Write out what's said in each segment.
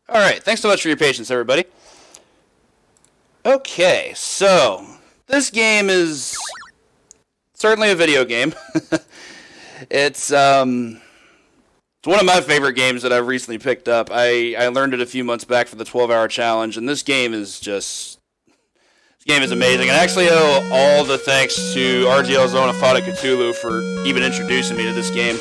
Alright, thanks so much for your patience, everybody. Okay, so this game is certainly a video game. It's one of my favorite games that I've recently picked up. I learned it a few months back for the 12-hour challenge, and this game is amazing. And I actually owe all the thanks to RGL Zone and Fought at Cthulhu for even introducing me to this game.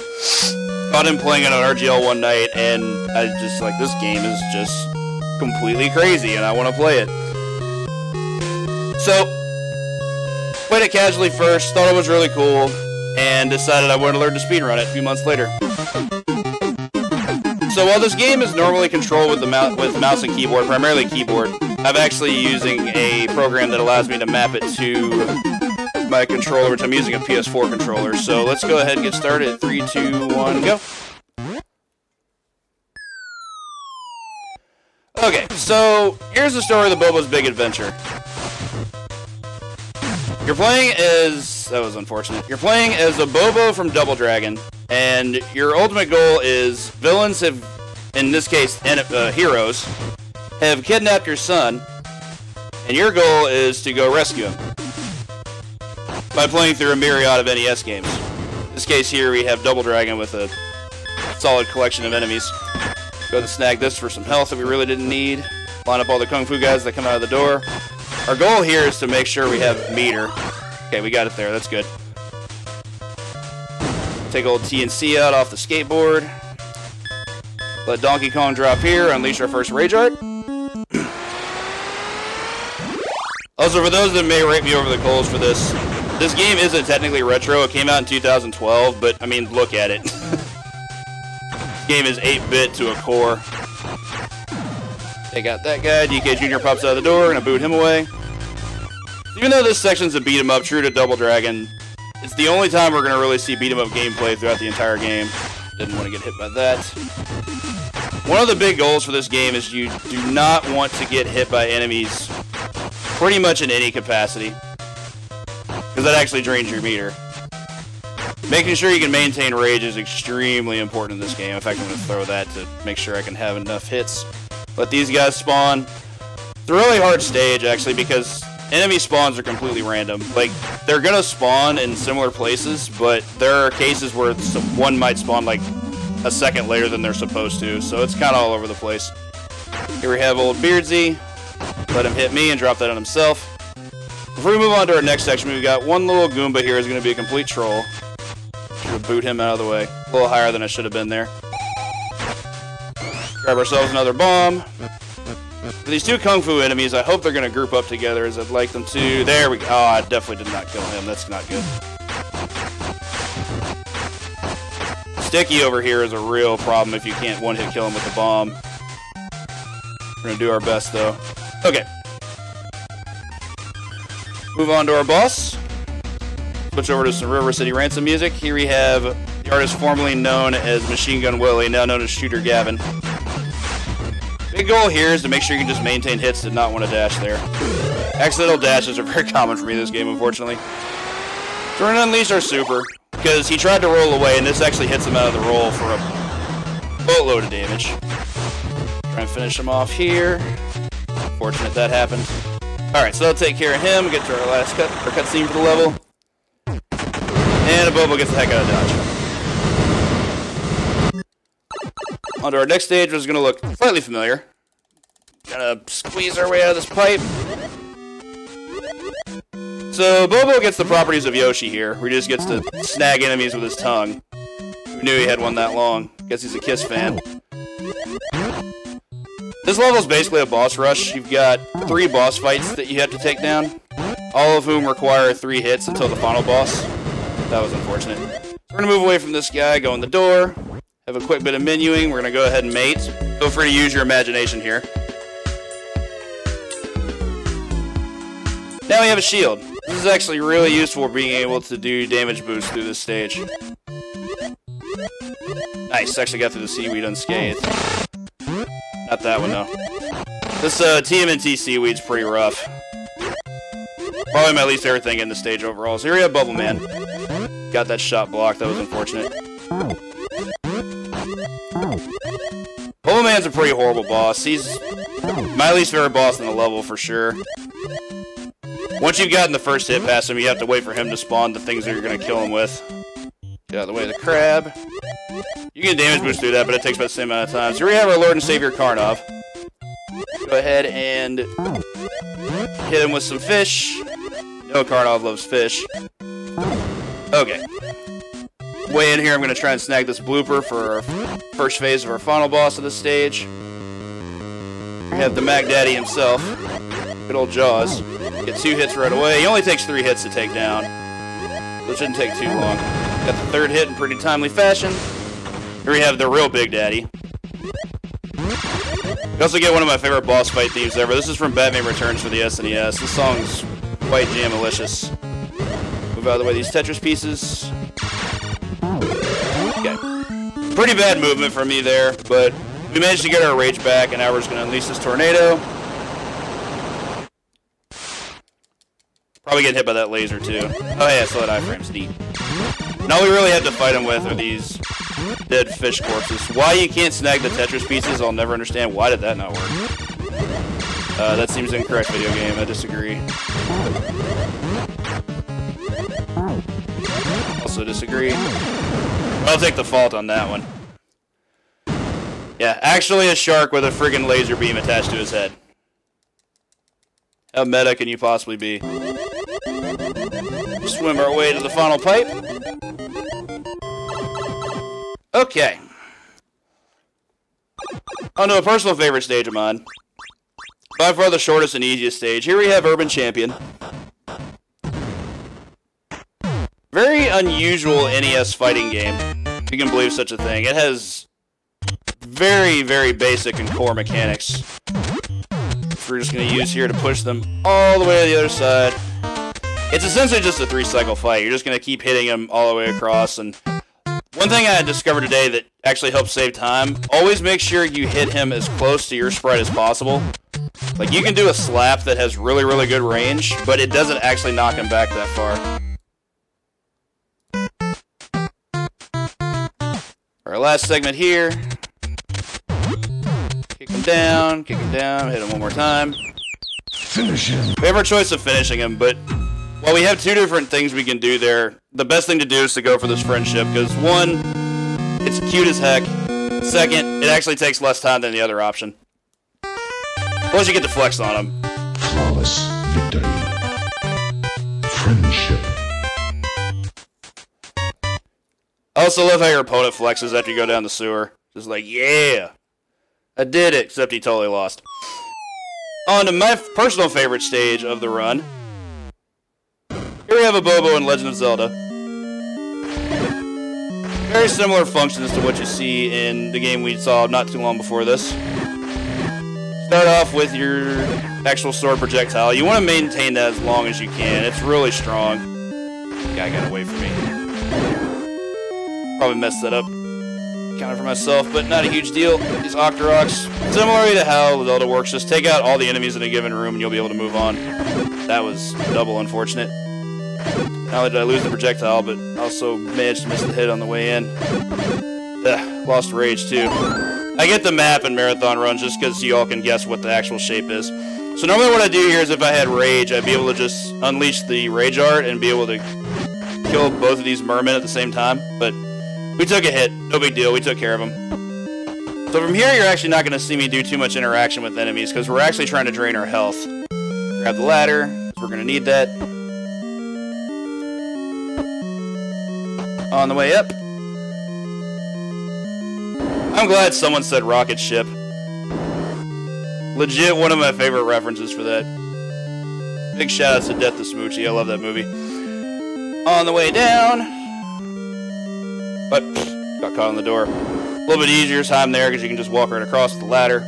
Caught him playing it on RGL one night, and I just like, this game is just completely crazy, and I want to play it. So, played it casually first, thought it was really cool, and decided I wanted to learn to speedrun it a few months later. So while this game is normally controlled with mouse and keyboard, primarily keyboard, I'm actually using a program that allows me to map it to my controller, which I'm using a PS4 controller. So let's go ahead and get started. 3, 2, 1, go. Okay, so here's the story of the Bobo's Big Adventure. You're playing as... that was unfortunate. You're playing as Abobo from Double Dragon, and your ultimate goal is villains have, in this case, heroes, have kidnapped your son, and your goal is to go rescue him by playing through a myriad of NES games. In this case here, we have Double Dragon with a solid collection of enemies. Go and snag this for some health that we really didn't need. Line up all the Kung Fu guys that come out of the door. Our goal here is to make sure we have meter. Okay, we got it there. That's good. Take old T and C out off the skateboard. Let Donkey Kong drop here. Unleash our first Rage Art. Also, for those that may rate me over the coals for this game isn't technically retro. It came out in 2012, but, I mean, look at it. This game is 8-bit to a core. Take out that guy. DK Jr. pops out of the door. Gonna boot him away. Even though this section's a beat-em-up, true to Double Dragon, it's the only time we're gonna really see beat-em-up gameplay throughout the entire game. Didn't want to get hit by that. One of the big goals for this game is you do not want to get hit by enemies pretty much in any capacity, because that actually drains your meter. Making sure you can maintain rage is extremely important in this game. In fact, I'm gonna throw that to make sure I can have enough hits. Let these guys spawn. It's a really hard stage, actually, because enemy spawns are completely random. Like, they're gonna spawn in similar places, but there are cases where one might spawn, like, a second later than they're supposed to, so it's kind of all over the place. Here we have old Beardsy. Let him hit me and drop that on himself. Before we move on to our next section, we've got one little Goomba here who's gonna be a complete troll. Should boot him out of the way. A little higher than I should have been there. Grab ourselves another bomb. For these two Kung Fu enemies, I hope they're going to group up together as I'd like them to. There we go. Oh, I definitely did not kill him. That's not good. Sticky over here is a real problem if you can't one-hit kill him with a bomb. We're going to do our best, though. Okay. Move on to our boss. Switch over to some River City Ransom music. Here we have the artist formerly known as Machine Gun Willie, now known as Shooter Gavin. Big goal here is to make sure you can just maintain hits, did not want to dash there. Accidental dashes are very common for me in this game, unfortunately. So we're going to unleash our super, because he tried to roll away, and this actually hits him out of the roll for a boatload of damage. Try and finish him off here. Fortunate that happened. Alright, so that'll take care of him, get to our last cutscene for the level. And Abobo gets the heck out of dodge. On to our next stage, which is going to look slightly familiar. Gonna squeeze our way out of this pipe. So, Bobo gets the properties of Yoshi here, where he just gets to snag enemies with his tongue. Who knew he had one that long? Guess he's a Kiss fan. This level is basically a boss rush. You've got 3 boss fights that you have to take down, all of whom require 3 hits until the final boss. That was unfortunate. So we're going to move away from this guy, go in the door. Have a quick bit of menuing. We're going to go ahead and mate. Feel free to use your imagination here. Now we have a shield. This is actually really useful for being able to do damage boost through this stage. Nice, actually got through the seaweed unscathed. Not that one, though. This TMNT seaweed's pretty rough. Probably my least favorite thing in the stage overall. So here we have Bubble Man. Got that shot blocked, that was unfortunate. Bubble Man Man's a pretty horrible boss. He's my least favorite boss in the level, for sure. Once you've gotten the first hit past him, you have to wait for him to spawn the things that you're going to kill him with. Get out of the way of the crab. You can damage boost through that, but it takes about the same amount of time. So here we have our Lord and Savior Karnov. Go ahead and hit him with some fish. No, Karnov loves fish. Okay. Way in here, I'm going to try and snag this blooper for our first phase of our final boss of this stage. We have the Mac Daddy himself. Good old Jaws. Get 2 hits right away. He only takes 3 hits to take down. So it shouldn't take too long. Got the 3rd hit in pretty timely fashion. Here we have the real Big Daddy. We also get one of my favorite boss fight themes ever. This is from Batman Returns for the SNES. This song's quite jam-alicious. Move out of the way of these Tetris pieces. Okay. Pretty bad movement from me there, but we managed to get our rage back, and now we're just going to unleash this tornado. Probably get hit by that laser, too. Oh, yeah, solid iframes. Neat. And all we really have to fight him with are these dead fish corpses. Why you can't snag the Tetris pieces, I'll never understand. Why did that not work? That seems incorrect, video game. I disagree. Also disagree. I'll take the fault on that one. Yeah, actually a shark with a friggin' laser beam attached to his head. How meta can you possibly be? Swim our way to the final pipe. Okay. On to a personal favorite stage of mine. By far the shortest and easiest stage. Here we have Urban Champion. Very unusual NES fighting game, if you can believe such a thing. It has very, very basic and core mechanics. Which we're just going to use here to push them all the way to the other side. It's essentially just a 3-cycle fight. You're just going to keep hitting them all the way across. And one thing I discovered today that actually helps save time, always make sure you hit him as close to your sprite as possible. Like, you can do a slap that has really, really good range, but it doesn't actually knock him back that far. Our last segment here. Kick him down, hit him one more time. Finish him. We have our choice of finishing him, but while we have 2 different things we can do there, the best thing to do is to go for this friendship, because 1, it's cute as heck. 2nd, it actually takes less time than the other option. Plus you get to flex on him. Flawless victory. Friendship. I also love how your opponent flexes after you go down the sewer. Just like, yeah, I did it, except he totally lost. On to my personal favorite stage of the run. Here we have Abobo in Legend of Zelda. Very similar functions to what you see in the game we saw not too long before this. Start off with your actual sword projectile. You want to maintain that as long as you can. It's really strong. Guy got away from me. Probably messed that up. Counted for myself, but not a huge deal. These Octoroks, similarly to how Zelda works, just take out all the enemies in a given room and you'll be able to move on. That was double unfortunate. Not only did I lose the projectile, but also managed to miss the hit on the way in. Ugh, lost rage too. I get the map in marathon runs just because you all can guess what the actual shape is. So normally what I do here is if I had rage, I'd be able to just unleash the rage art and be able to kill both of these mermen at the same time. But we took a hit. No big deal. We took care of them. So from here, you're actually not going to see me do too much interaction with enemies because we're actually trying to drain our health. Grab the ladder, because we're going to need that. On the way up. I'm glad someone said rocket ship. Legit one of my favorite references for that. Big shout out to Death to Smoochie. I love that movie. On the way down. But got caught on the door. A little bit easier time there because you can just walk right across the ladder.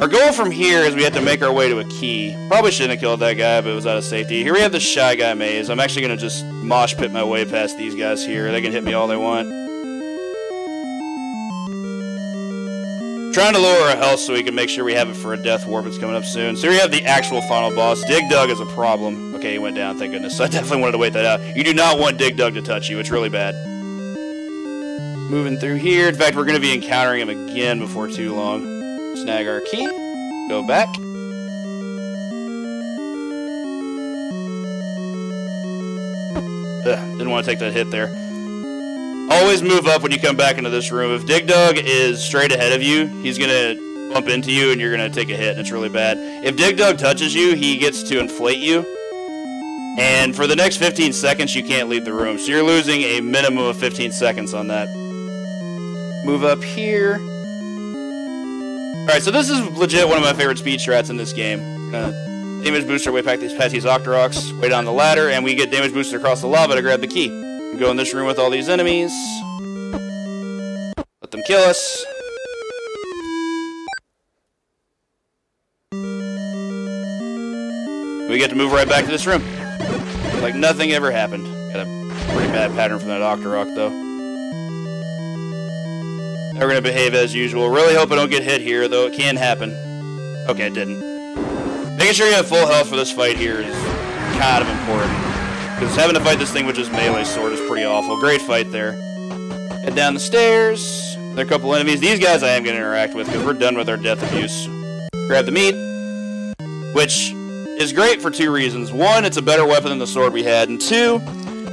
Our goal from here is we have to make our way to a key. Probably shouldn't have killed that guy, but it was out of safety. Here we have the Shy Guy maze. I'm actually going to just mosh pit my way past these guys here. They can hit me all they want. Trying to lower our health so we can make sure we have it for a death warp that's coming up soon. So here we have the actual final boss. Dig Dug is a problem. Okay, he went down, thank goodness. So I definitely wanted to wait that out. You do not want Dig Dug to touch you. It's really bad. Moving through here. In fact, we're going to be encountering him again before too long. Snag our key. Go back. Didn't want to take that hit there. Always move up when you come back into this room. If Dig Dug is straight ahead of you, he's going to bump into you and you're going to take a hit, and it's really bad. If Dig Dug touches you, he gets to inflate you. And for the next 15 seconds, you can't leave the room. So you're losing a minimum of 15 seconds on that. Move up here. Alright, so this is legit one of my favorite speed strats in this game. Damage booster way past these Octoroks, way down the ladder, and we get damage booster across the lava to grab the key. We go in this room with all these enemies. Let them kill us. We get to move right back to this room. Like nothing ever happened. Got a pretty bad pattern from that Octorok, though. Now we're going to behave as usual. Really hope I don't get hit here, though it can happen. Okay, it didn't. Making sure you have full health for this fight here is kind of important. Because having to fight this thing with just melee sword is pretty awful. Great fight there. Head down the stairs. There are a couple enemies. These guys I am going to interact with because we're done with our death abuse. Grab the meat. Which is great for two reasons. One, it's a better weapon than the sword we had. And two,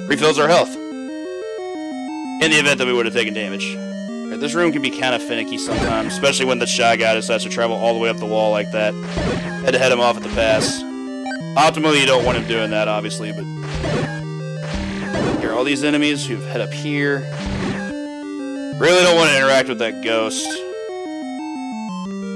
refills our health. In the event that we would have taken damage. Right, this room can be kind of finicky sometimes. Especially when the Shy Guy decides to travel all the way up the wall like that. Had to head him off at the pass. Optimally, you don't want him doing that, obviously, but... Here are all these enemies who head up here. Really don't want to interact with that ghost.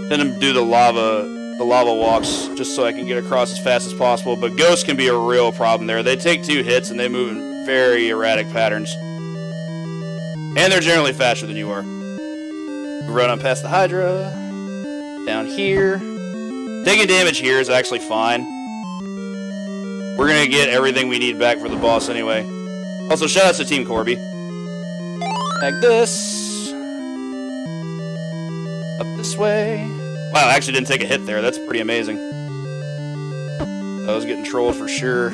Tend to do the lava walks, just so I can get across as fast as possible, but ghosts can be a real problem there. They take 2 hits, and they move in very erratic patterns. And they're generally faster than you are. We run on past the Hydra. Down here. Taking damage here is actually fine. We're going to get everything we need back for the boss anyway. Also, shoutouts to Team Corby. Like this. Up this way. Wow, I actually didn't take a hit there. That's pretty amazing. I was getting trolled for sure.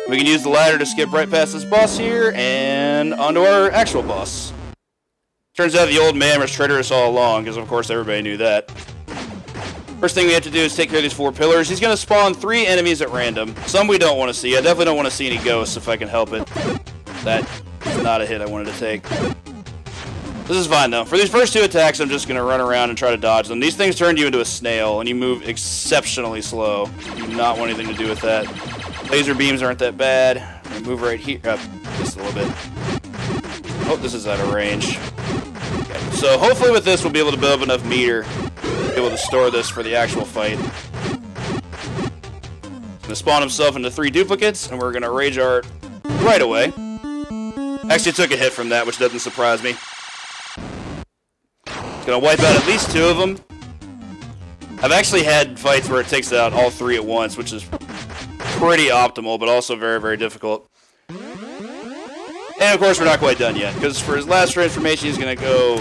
We can use the ladder to skip right past this boss here and onto our actual boss. Turns out the old man was traitorous all along, because of course everybody knew that. First thing we have to do is take care of these 4 pillars. He's going to spawn 3 enemies at random. Some we don't want to see. I definitely don't want to see any ghosts if I can help it. That is not a hit I wanted to take. This is fine though. For these first 2 attacks, I'm just going to run around and try to dodge them. These things turn you into a snail, and you move exceptionally slow. You do not want anything to do with that. Laser beams aren't that bad. I'm going to move right here. Up just a little bit. Oh, this is out of range. Okay. So hopefully with this, we'll be able to build up enough meter to be able to store this for the actual fight. He's going to spawn himself into 3 duplicates, and we're going to Rage Art right away. Actually took a hit from that, which doesn't surprise me. It's going to wipe out at least 2 of them. I've actually had fights where it takes out all 3 at once, which is pretty optimal, but also very, very difficult. And of course, we're not quite done yet, because for his last transformation, he's going to go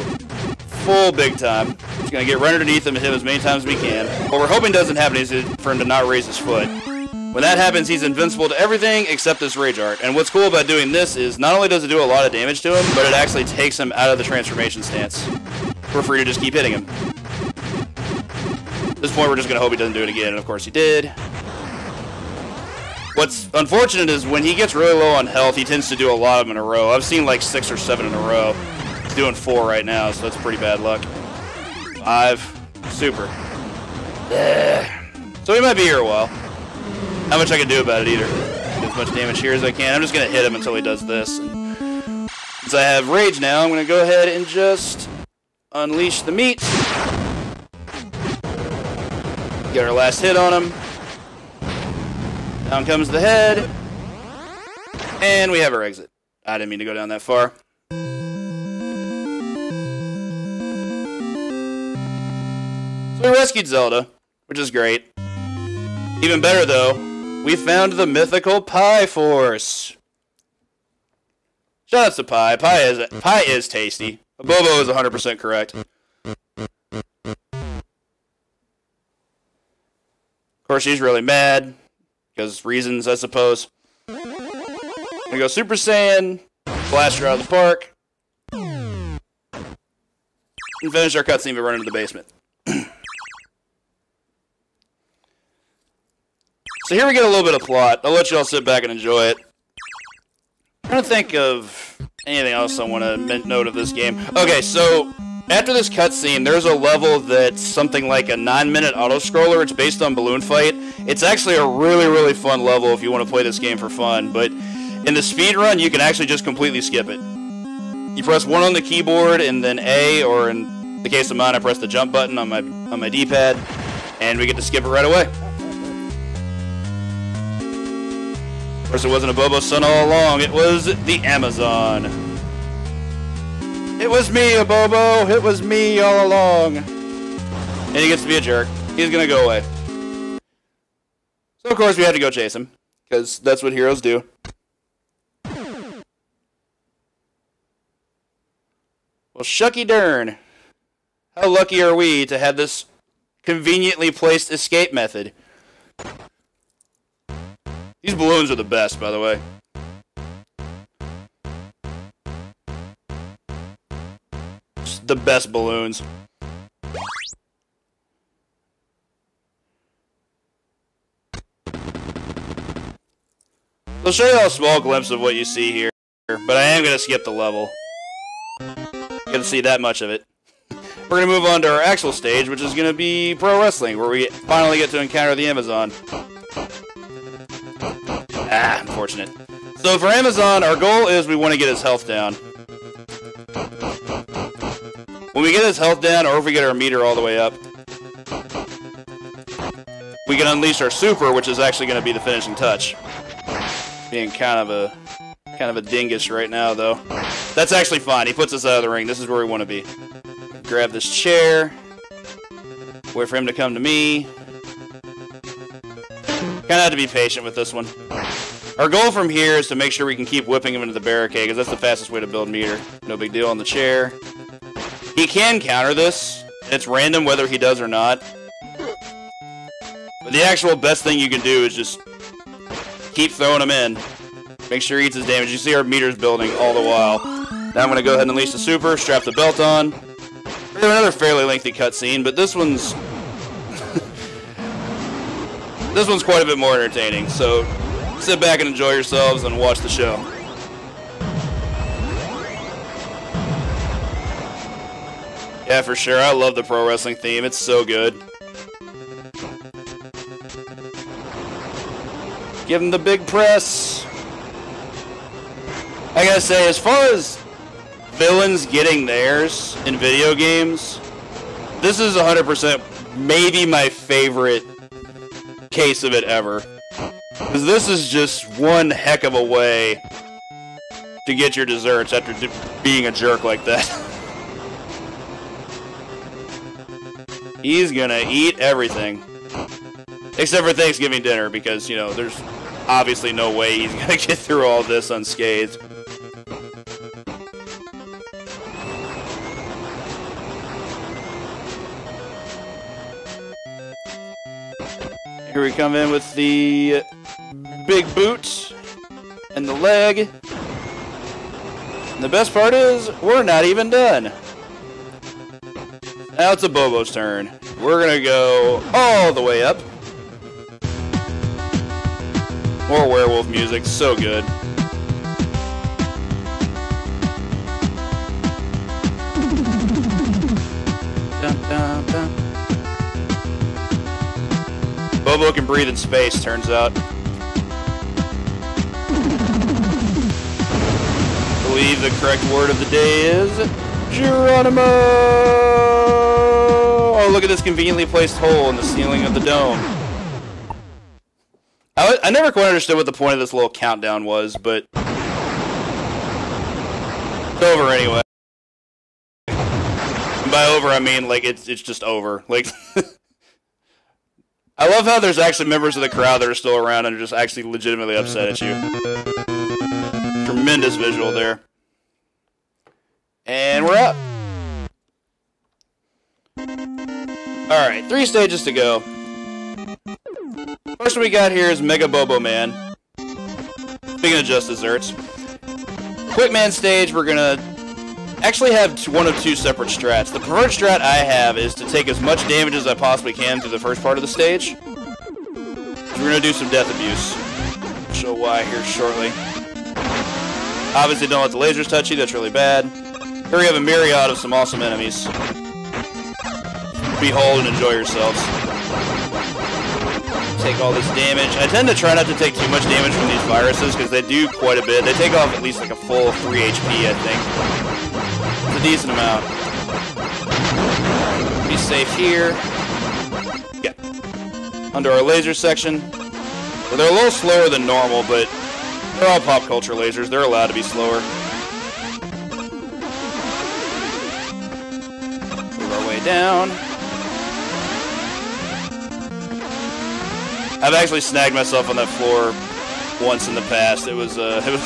full big time. He's going to get right underneath him and hit him as many times as we can. What we're hoping doesn't happen is for him to not raise his foot. When that happens, he's invincible to everything except this Rage Art. And what's cool about doing this is not only does it do a lot of damage to him, but it actually takes him out of the transformation stance. We're free to just keep hitting him. At this point, we're just going to hope he doesn't do it again, and of course he did. What's unfortunate is when he gets really low on health, he tends to do a lot of them in a row. I've seen like 6 or 7 in a row. He's doing 4 right now, so that's pretty bad luck. 5. Super. So he might be here a while. Not much I can do about it either. Get as much damage here as I can. I'm just going to hit him until he does this. And since I have Rage now, I'm going to go ahead and just unleash the meat. Get our last hit on him. Down comes the head. And we have our exit. I didn't mean to go down that far. So we rescued Zelda, which is great. Even better though, we found the mythical Pie Force. Shoutouts to Pie. Pie is tasty. Abobo is 100% correct. Of course, she's really mad. Because reasons, I suppose. I'm gonna go Super Saiyan, blast her out of the park, and finish our cutscene by running to the basement. So here we get a little bit of plot. I'll let you all sit back and enjoy it. I'm trying to think of anything else I want to note of this game. Okay, so after this cutscene, there's a level that's something like a 9-minute auto-scroller. It's based on Balloon Fight. It's actually a really, really fun level if you want to play this game for fun. But in the speed run, you can actually just completely skip it. You press 1 on the keyboard and then A, or in the case of mine, I press the jump button on my D-pad, and we get to skip it right away. Of course, it wasn't Abobo's son all along. It was the Amazon. It was me, Abobo. It was me all along. And he gets to be a jerk. He's going to go away. So, of course, we had to go chase him, because that's what heroes do. Well, shucky darn. How lucky are we to have this conveniently placed escape method? These balloons are the best, by the way. Just the best balloons. I'll show you a small glimpse of what you see here, but I am going to skip the level. You get to see that much of it. We're going to move on to our actual stage, which is going to be pro wrestling, where we finally get to encounter the Amazon. Ah, unfortunate. So for Amazon, our goal is we want to get his health down. When we get his health down, or if we get our meter all the way up, we can unleash our super, which is actually going to be the finishing touch. Being kind of a dingus right now, though. That's actually fine. He puts us out of the ring. This is where we want to be. Grab this chair. Wait for him to come to me. Kind of have to be patient with this one. Our goal from here is to make sure we can keep whipping him into the barricade, because that's the fastest way to build meter. No big deal on the chair. He can counter this. It's random whether he does or not. But the actual best thing you can do is just keep throwing him in. Make sure he eats his damage. You see our meters building all the while. Now I'm going to go ahead and unleash the super, strap the belt on. We have another fairly lengthy cutscene, but this one's this one's quite a bit more entertaining. So sit back and enjoy yourselves and watch the show. Yeah, for sure. I love the pro wrestling theme. It's so good. Give him the big press. I gotta say, as far as villains getting theirs in video games, this is 100% maybe my favorite case of it ever. Because this is just one heck of a way to get your desserts after being a jerk like that. He's gonna eat everything. Except for Thanksgiving dinner, because, you know, there's obviously no way he's gonna get through all this unscathed. Here we come in with the big boot and the leg. And the best part is, we're not even done. Now it's Abobo's turn. We're gonna go all the way up. More werewolf music, so good. Dun, dun, dun. Abobo can breathe in space, turns out. I believe the correct word of the day is Geronimo! Oh, look at this conveniently placed hole in the ceiling of the dome. I never quite understood what the point of this little countdown was, but it's over anyway. And by over, I mean, like, it's just over. Like, I love how there's actually members of the crowd that are still around and are just actually legitimately upset at you. Tremendous visual there. And we're up. Alright, 3 stages to go. First one we got here is Mega Bobo Man. Speaking of just desserts. Quick Man stage, we're gonna actually have one of two separate strats. The preferred strat I have is to take as much damage as I possibly can through the first part of the stage. We're going to do some death abuse. I'll show why here shortly. Obviously, don't let the lasers touch you. That's really bad. Here we have a myriad of some awesome enemies. Behold and enjoy yourselves. Take all this damage. I tend to try not to take too much damage from these viruses because they do quite a bit. They take off at least like a full 3 HP, I think. It's a decent amount. Be safe here. Yeah. Under our laser section. Well, they're a little slower than normal, but they're all pop culture lasers. They're allowed to be slower. Move our way down. I've actually snagged myself on that floor once in the past. It was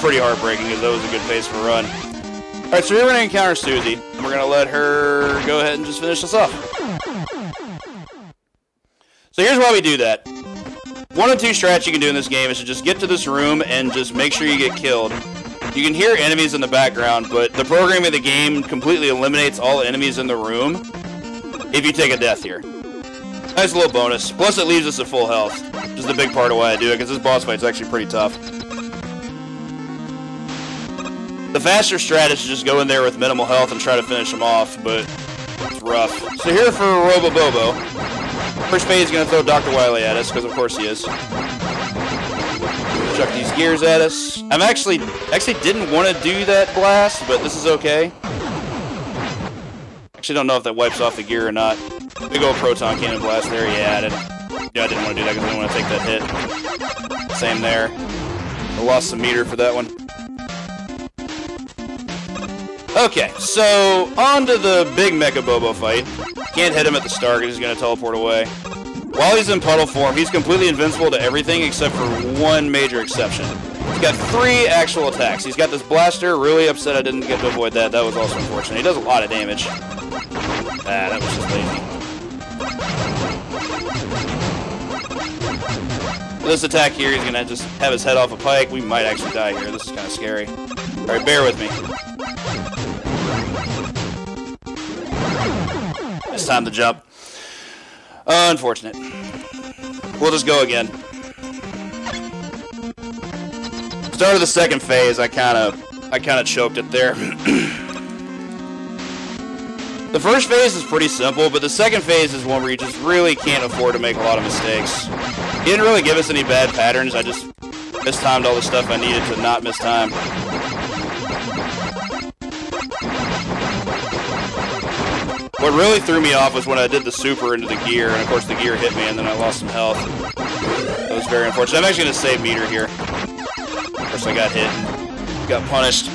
pretty heartbreaking because that was a good pace for a run. All right, so we're going to encounter Susie, and we're going to let her go ahead and just finish us off. So here's why we do that. One of two strats you can do in this game is to just get to this room and just make sure you get killed. You can hear enemies in the background, but the programming of the game completely eliminates all enemies in the room if you take a death here. Nice little bonus. Plus it leaves us at full health, which is the big part of why I do it, because this boss fight's actually pretty tough. The faster strat is to just go in there with minimal health and try to finish him off, but it's rough. So here for Abobo. First phase is going to throw Dr. Wily at us, because of course he is. Chuck these gears at us. I'm actually didn't want to do that blast, but this is okay. Actually don't know if that wipes off the gear or not. Big old proton cannon blast there. Yeah, I didn't want to do that because I didn't want to take that hit. Same there. I lost some meter for that one. Okay, so on to the big Mecha Bobo fight. Can't hit him at the start because he's going to teleport away. While he's in puddle form, he's completely invincible to everything except for one major exception. He's got 3 actual attacks. He's got this blaster. Really upset I didn't get to avoid that. That was also unfortunate. He does a lot of damage. Ah, that was just lazy. With this attack here, he's going to just have his head off a pike. We might actually die here. This is kind of scary. Alright, bear with me. It's time to jump. Unfortunate. We'll just go again. Start of the second phase, I kind of choked it there. The first phase is pretty simple, but the second phase is one where you just really can't afford to make a lot of mistakes. He didn't really give us any bad patterns. I just mistimed all the stuff I needed to not miss time. What really threw me off was when I did the super into the gear, and of course the gear hit me, and then I lost some health. That was very unfortunate. I'm actually going to save meter here. Of course I got hit and got punished.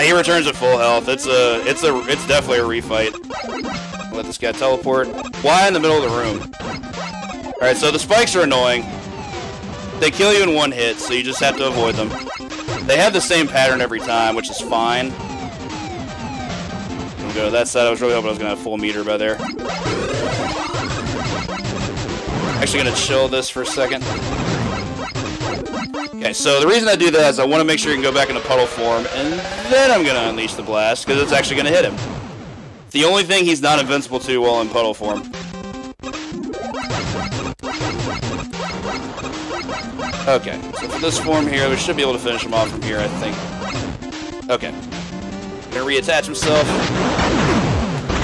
He returns at full health. It's definitely a refight. Let this guy teleport. Why in the middle of the room? Alright, so the spikes are annoying. They kill you in one hit, so you just have to avoid them. They have the same pattern every time, which is fine. I'm gonna go to that side. I was really hoping I was gonna have full meter by there. Actually gonna chill this for a second. Okay, so the reason I do that is I want to make sure you can go back into puddle form, and then I'm gonna unleash the blast, because it's actually gonna hit him. It's the only thing he's not invincible to while in puddle form. Okay, so for this form here, we should be able to finish him off from here, I think. Okay. Gonna reattach himself.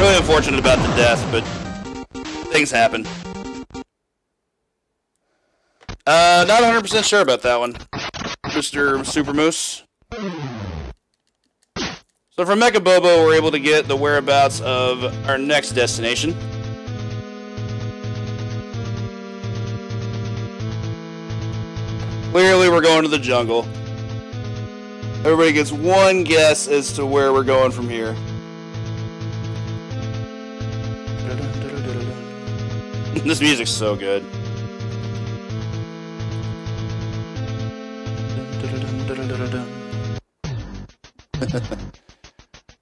Really unfortunate about the death, but things happen. Not 100% sure about that one, Mr. Super Moose. So from Mecha Bobo, we're able to get the whereabouts of our next destination. Clearly, we're going to the jungle. Everybody gets one guess as to where we're going from here. This music's so good.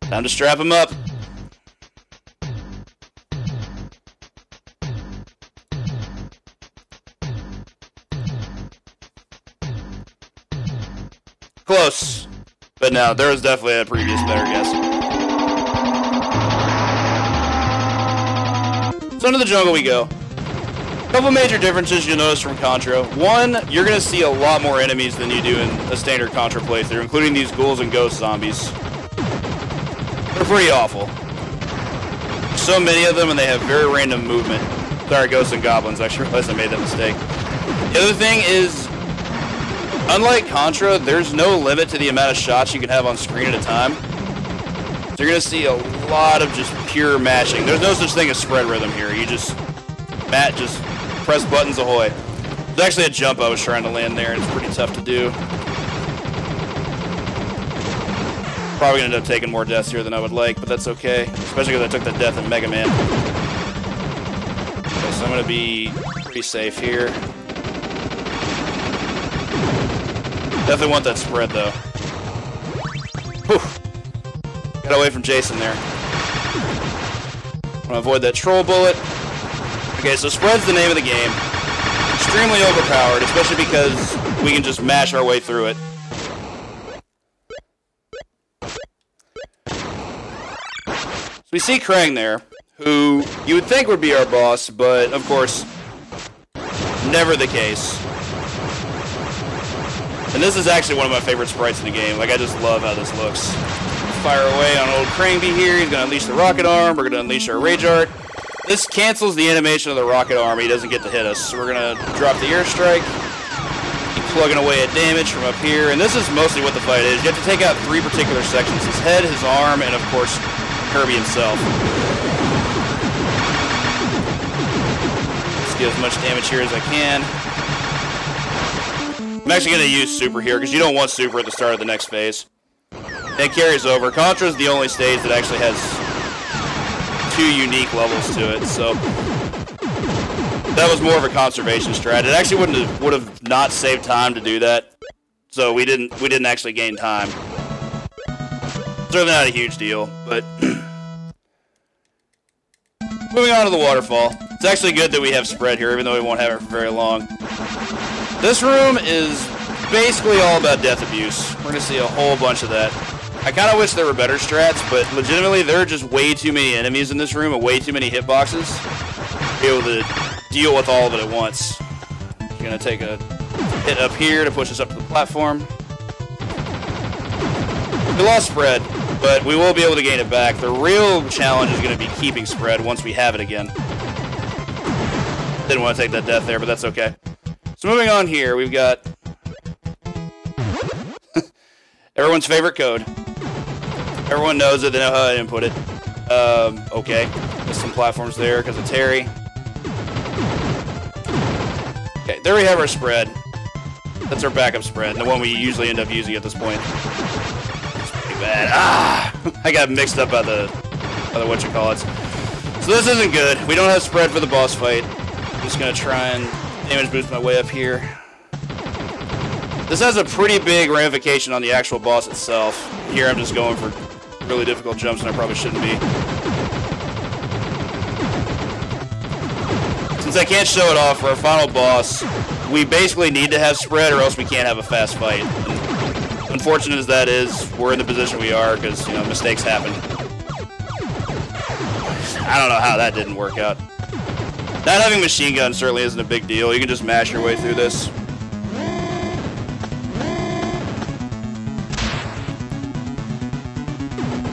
Time to strap him up. Close. Close. But no, there was definitely a previous better guess. So into the jungle we go. A couple major differences you'll notice from Contra. One, you're going to see a lot more enemies than you do in a standard Contra playthrough, including these ghouls and ghost zombies. They're pretty awful. So many of them, and they have very random movement. Sorry, ghosts and goblins. I actually realized I made that mistake. The other thing is, unlike Contra, there's no limit to the amount of shots you can have on screen at a time. So you're going to see a lot of just pure mashing. There's no such thing as spread rhythm here. You just press buttons ahoy. There's actually a jump I was trying to land there, and it's pretty tough to do. Probably going to end up taking more deaths here than I would like, but that's okay. Especially because I took the death in Mega Man. Okay, so I'm going to be pretty safe here. Definitely want that spread, though. Whew. Got away from Jason there. Want to avoid that troll bullet. Okay, so spread's the name of the game. Extremely overpowered, especially because we can just mash our way through it. So we see Krang there, who you would think would be our boss, but of course, never the case. And this is actually one of my favorite sprites in the game. Like, I just love how this looks. Fire away on old Krangby here. He's going to unleash the rocket arm. We're going to unleash our rage art. This cancels the animation of the rocket arm. He doesn't get to hit us. So we're going to drop the airstrike. Keep plugging away at damage from up here. And this is mostly what the fight is. You have to take out 3 particular sections. His head, his arm, and of course, Kirby himself. Let's get as much damage here as I can. I'm actually going to use Super here, because you don't want Super at the start of the next phase. It carries over. Contra is the only stage that actually has 2 unique levels to it, so that was more of a conservation strat. It actually would have not saved time to do that, so we didn't actually gain time. Certainly not a huge deal, but moving on to the waterfall. It's actually good that we have spread here, even though we won't have it for very long. This room is basically all about death abuse. We're going to see a whole bunch of that. I kind of wish there were better strats, but legitimately there are just way too many enemies in this room and way too many hitboxes to be able to deal with all of it at once. We're going to take a hit up here to push us up to the platform. We lost spread, but we will be able to gain it back. The real challenge is going to be keeping spread once we have it again. Didn't want to take that death there, but that's okay. So moving on here, we've got everyone's favorite code. Everyone knows it, they know how to input it. Okay. There's some platforms there because of Terry. Okay, there we have our spread. That's our backup spread, the one we usually end up using at this point. It's pretty bad. Ah! I got mixed up by the whatchamacallits. So this isn't good. We don't have spread for the boss fight. I'm just going to try and damage boost my way up here. This has a pretty big ramification on the actual boss itself. Here I'm just going for really difficult jumps, and I probably shouldn't be. Since I can't show it off for our final boss, we basically need to have spread or else we can't have a fast fight. And unfortunate as that is, we're in the position we are because, you know, mistakes happen. I don't know how that didn't work out. Not having machine guns certainly isn't a big deal. You can just mash your way through this.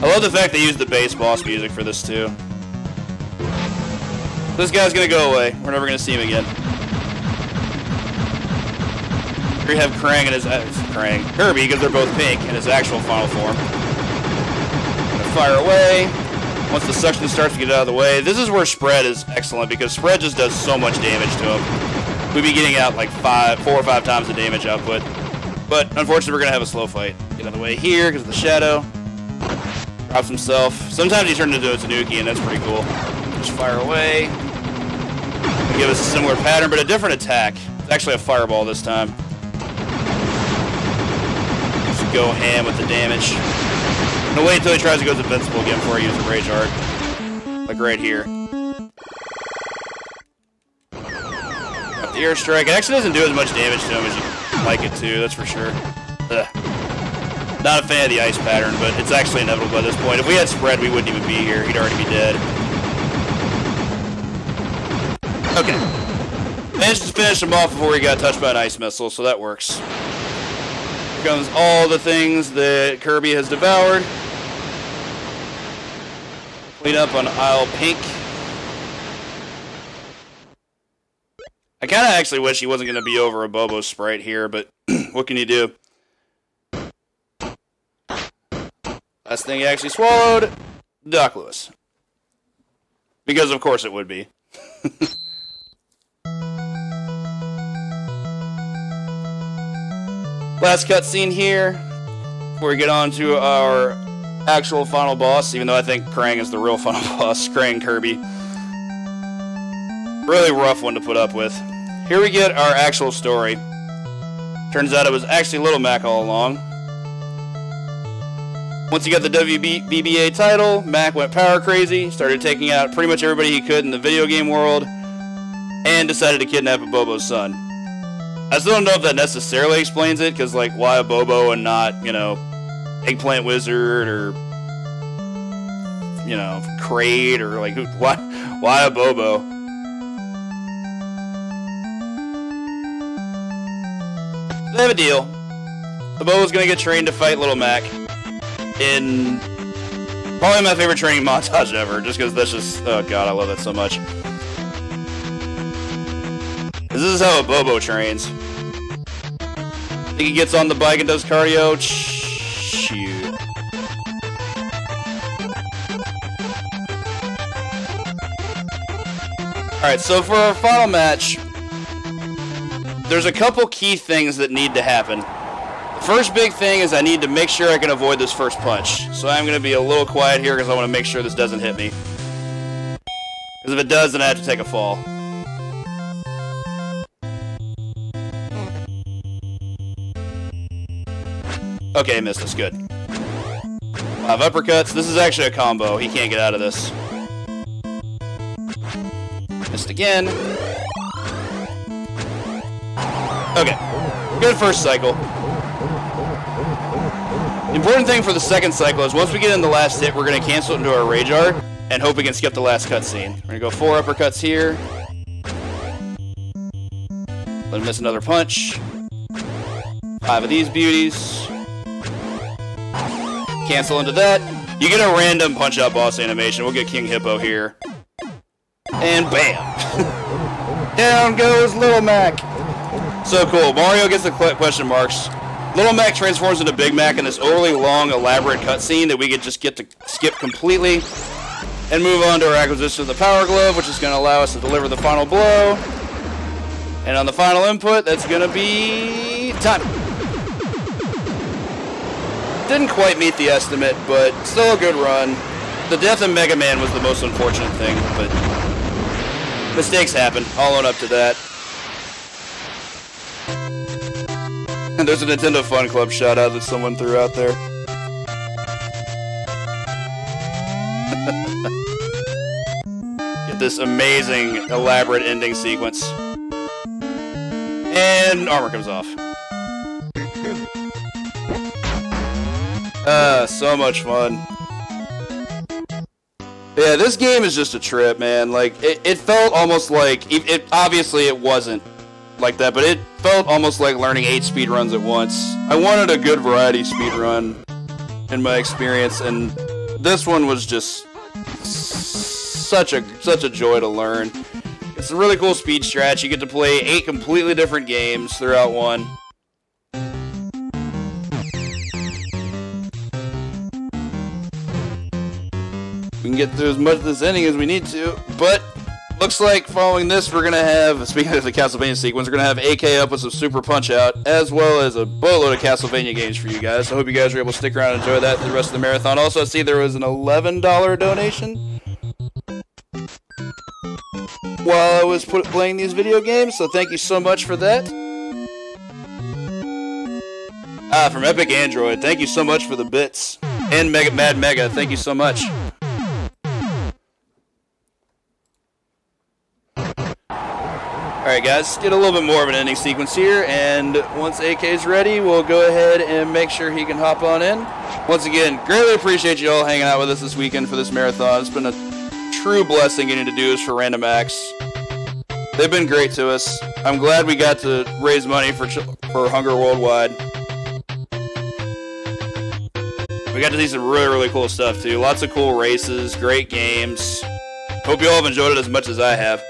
I love the fact they used the bass boss music for this too. This guy's gonna go away. We're never gonna see him again. Here we have Krang and his Kirby, because they're both pink, in his actual final form. Gonna fire away. Once the suction starts to get out of the way, this is where spread is excellent because spread just does so much damage to him. We'd be getting out like 4 or 5 times the damage output. But unfortunately, we're gonna have a slow fight. Get out of the way here because of the shadow. Drops himself. Sometimes he turns into a Tanuki, and that's pretty cool. Just fire away. Give us a similar pattern, but a different attack. It's actually a fireball this time. Just go ham with the damage. I'm gonna wait until he tries to go invincible again before I use the rage art. Like right here. Drop the airstrike. It actually doesn't do as much damage to him as you'd like it to, that's for sure. Ugh. Not a fan of the ice pattern, but it's actually inevitable by this point. If we had spread, we wouldn't even be here. He'd already be dead. Okay. Managed to finish him off before he got touched by an ice missile, so that works. Here comes all the things that Kirby has devoured. Clean up on aisle pink. I kind of actually wish he wasn't going to be over a Abobo sprite here, but what can you do? Last thing he actually swallowed, Doc Lewis. Because of course it would be. Last cutscene here, before we get on to our actual final boss, even though I think Krang is the real final boss, Krang Kirby. Really rough one to put up with. Here we get our actual story. Turns out it was actually Little Mac all along. Once he got the WBBA title, Mac went power crazy, started taking out pretty much everybody he could in the video game world, and decided to kidnap Abobo's son. I still don't know if that necessarily explains it, because, like, why Abobo and not, you know, Eggplant Wizard, or, you know, Kraid, or, like, why Abobo? They have a deal. Abobo's gonna get trained to fight Little Mac in probably my favorite training montage ever, just because that's just, oh god, I love that so much. This is how Abobo trains. Think he gets on the bike and does cardio? Shoot. Alright, so for our final match, there's a couple key things that need to happen. The first big thing is I need to make sure I can avoid this first punch. So I'm going to be a little quiet here because I want to make sure this doesn't hit me. Because if it does, then I have to take a fall. Okay, missed us. Good. 5 uppercuts. This is actually a combo. He can't get out of this. Missed again. Okay. Good first cycle. The important thing for the second cycle is once we get in the last hit, we're going to cancel it into our Rage Art and hope we can skip the last cutscene. We're going to go 4 uppercuts here. Let him miss another punch. 5 of these beauties. Cancel into that. You get a random punch-out boss animation. We'll get King Hippo here. And bam! Down goes Little Mac. So cool. Mario gets the question marks. Little Mac transforms into Big Mac in this overly long, elaborate cutscene that we could just get to skip completely and move on to our acquisition of the Power Glove, which is going to allow us to deliver the final blow. And on the final input, that's going to be time. Didn't quite meet the estimate, but still a good run. The death of Mega Man was the most unfortunate thing, but mistakes happen. I'll own up to that. And there's a Nintendo Fun Club shout out that someone threw out there. Get this amazing, elaborate ending sequence. And armor comes off. So much fun. Yeah, this game is just a trip, man. Like, it felt almost like, obviously it wasn't like that, but it felt almost like learning 8 speedruns at once. I wanted a good variety speedrun in my experience, and this one was just such a joy to learn. It's a really cool speed stretch. You get to play 8 completely different games throughout one. We can get through as much of this ending as we need to, but looks like following this we're going to have, speaking of the Castlevania sequence, we're going to have AK up with some Super Punch-Out, as well as a boatload of Castlevania games for you guys. So I hope you guys were able to stick around and enjoy that through the rest of the marathon. Also, I see there was an $11 donation while I was playing these video games, so thank you so much for that. From Epic Android, thank you so much for the bits. And Mad Mega, thank you so much. Alright guys, let's get a little bit more of an ending sequence here, and once AK's ready, we'll go ahead and make sure he can hop on in. Once again, greatly appreciate you all hanging out with us this weekend for this marathon. It's been a true blessing getting to do this for Random Acts. They've been great to us. I'm glad we got to raise money for Hunger Worldwide. We got to see some really cool stuff too. Lots of cool races, great games. Hope you all have enjoyed it as much as I have.